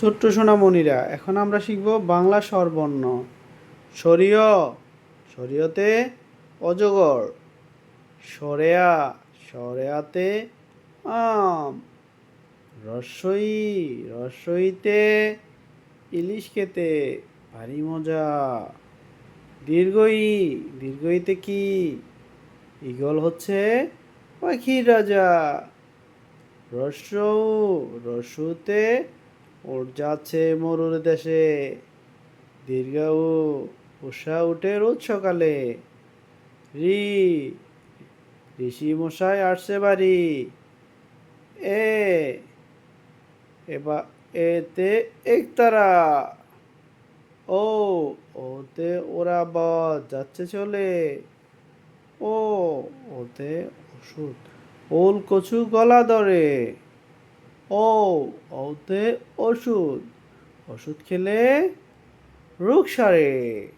ছোট্ট সোনামণিরা, এখন আমরা শিখব বাংলা স্বরবর্ণ। সরিয়, সরিয়তে অজগর। সরেয়া, সরেয়াতে আম। রস্বই, রস্বইতে ইলিশ খেতে ভারী মজা। দীর্ঘই, দীর্ঘইতে কি? ঈগল হচ্ছে পাখির রাজা। রস্যৌ, রস্যুতে ওট যাচ্ছে মরুর দেশে। দীর্ঘাউ, উষা উঠে রোজ সকালে। ঋ, ঋষি মশাই আসছে বাড়ি। এ, এবার এতে একতারা। ও, ওতে ওরা বদ যাচ্ছে চলে। ও, ওতে ওষুধ ওল কচু গলা ধরে। ও, ওতে ওষুধ, ওষুধ খেলে রোগ সারে।